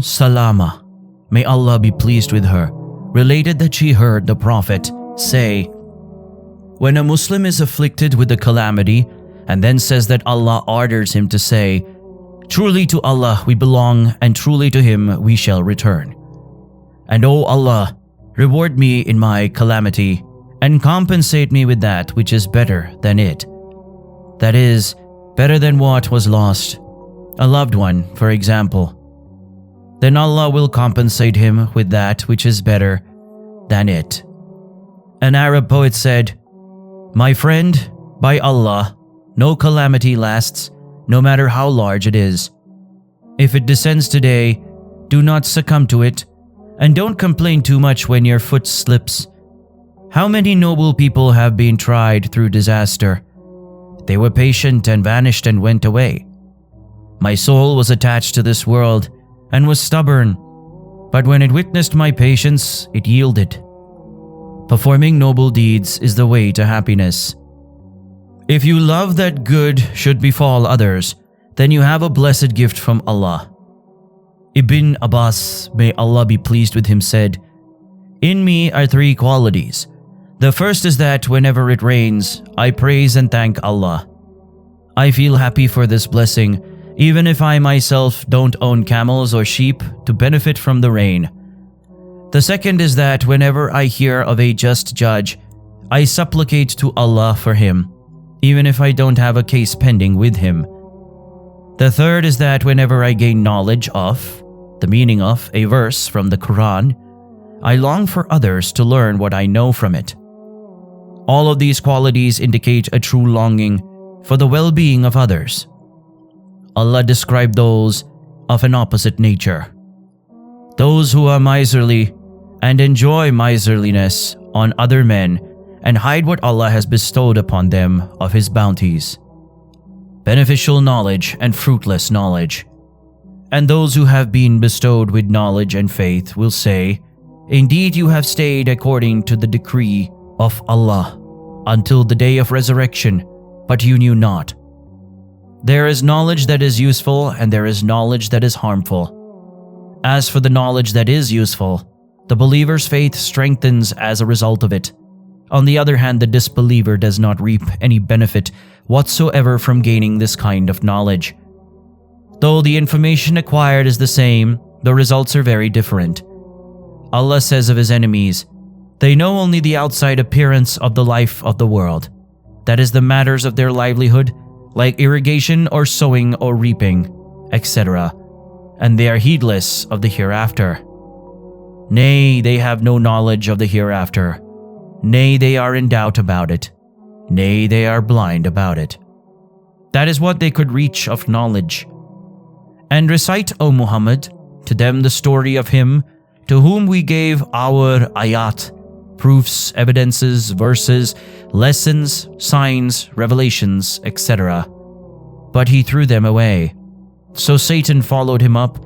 Salama, may Allah be pleased with her, related that she heard the Prophet say, "When a Muslim is afflicted with a calamity and then says that Allah orders him to say, 'Truly to Allah we belong and truly to Him we shall return.' And O Allah, reward me in my calamity and compensate me with that which is better than it. That is, better than what was lost, a loved one, for example. Then Allah will compensate him with that which is better than it." An Arab poet said, "My friend, by Allah, no calamity lasts, no matter how large it is. If it descends today, do not succumb to it, and don't complain too much when your foot slips. How many noble people have been tried through disaster? They were patient and vanished and went away. My soul was attached to this world and was stubborn, but when it witnessed my patience, it yielded. Performing noble deeds is the way to happiness. If you love that good should befall others, then you have a blessed gift from Allah." Ibn Abbas, may Allah be pleased with him, said, "In me are three qualities. The first is that whenever it rains, I praise and thank Allah. I feel happy for this blessing, even if I myself don't own camels or sheep to benefit from the rain. The second is that whenever I hear of a just judge, I supplicate to Allah for him, even if I don't have a case pending with him. The third is that whenever I gain knowledge of, the meaning of, a verse from the Quran, I long for others to learn what I know from it. All of these qualities indicate a true longing for the well-being of others. Allah described those of an opposite nature. Those who are miserly and enjoy miserliness on other men and hide what Allah has bestowed upon them of His bounties. Beneficial knowledge and fruitless knowledge. And those who have been bestowed with knowledge and faith will say, 'Indeed you have stayed according to the decree of Allah until the day of resurrection, but you knew not.' There is knowledge that is useful and there is knowledge that is harmful. As for the knowledge that is useful, the believer's faith strengthens as a result of it. On the other hand, the disbeliever does not reap any benefit whatsoever from gaining this kind of knowledge. Though the information acquired is the same, the results are very different. Allah says of His enemies, 'They know only the outside appearance of the life of the world, that is the matters of their livelihood, like irrigation or sowing or reaping, etc., and they are heedless of the hereafter. Nay, they have no knowledge of the hereafter. Nay, they are in doubt about it. Nay, they are blind about it.' That is what they could reach of knowledge. And recite, O Muhammad, to them the story of him to whom we gave our ayat, proofs, evidences, verses, lessons, signs, revelations, etc. But he threw them away. So Satan followed him up,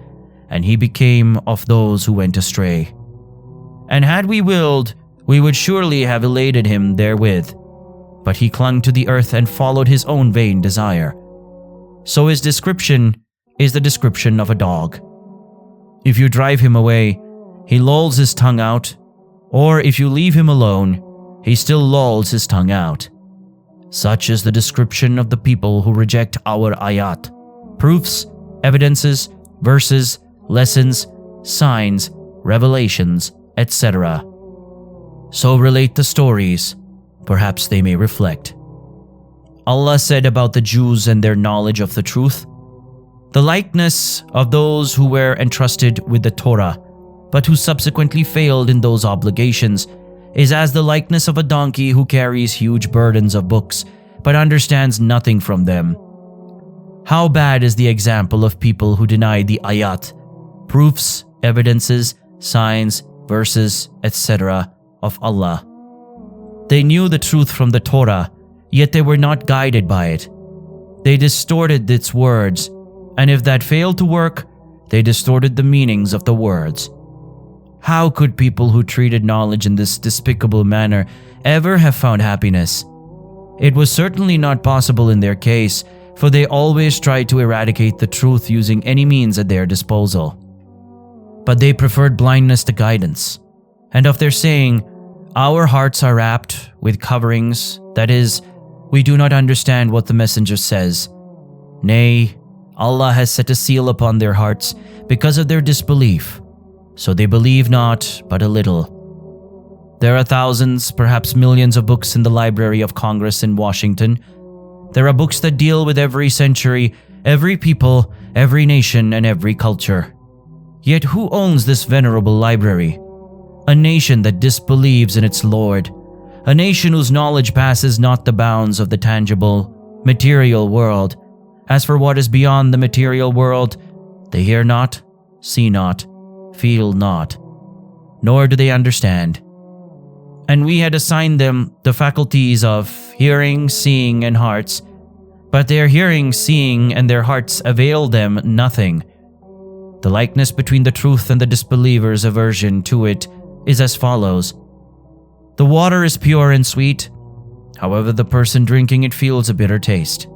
and he became of those who went astray. And had we willed, we would surely have elated him therewith. But he clung to the earth and followed his own vain desire. So his description is the description of a dog. If you drive him away, he lolls his tongue out, or if you leave him alone, he still lolls his tongue out. Such is the description of the people who reject our ayat, proofs, evidences, verses, lessons, signs, revelations, etc. So relate the stories, perhaps they may reflect. Allah said about the Jews and their knowledge of the truth, 'The likeness of those who were entrusted with the Torah, but who subsequently failed in those obligations, is as the likeness of a donkey who carries huge burdens of books, but understands nothing from them. How bad is the example of people who deny the ayat, proofs, evidences, signs, verses, etc. of Allah. They knew the truth from the Torah, yet they were not guided by it. They distorted its words, and if that failed to work, they distorted the meanings of the words. How could people who treated knowledge in this despicable manner ever have found happiness? It was certainly not possible in their case, for they always tried to eradicate the truth using any means at their disposal. but they preferred blindness to guidance. And of their saying, our hearts are wrapped with coverings, that is, we do not understand what the messenger says. Nay, Allah has set a seal upon their hearts because of their disbelief, so they believe not but a little. There are thousands, perhaps millions of books in the Library of Congress in Washington. There are books that deal with every century, every people, every nation, and every culture. Yet who owns this venerable library? A nation that disbelieves in its Lord. A nation whose knowledge passes not the bounds of the tangible, material world. As for what is beyond the material world, they hear not, see not, feel not, nor do they understand. And we had assigned them the faculties of hearing, seeing, and hearts, but their hearing, seeing, and their hearts avail them nothing. The likeness between the truth and the disbeliever's aversion to it is as follows. The water is pure and sweet, however the person drinking it feels a bitter taste.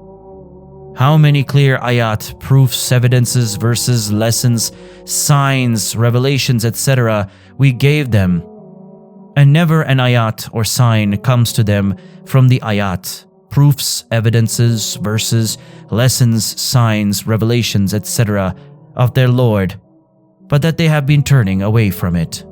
How many clear ayat, proofs, evidences, verses, lessons, signs, revelations, etc. we gave them, and never an ayat or sign comes to them from the ayat, proofs, evidences, verses, lessons, signs, revelations, etc. of their Lord, but that they have been turning away from it.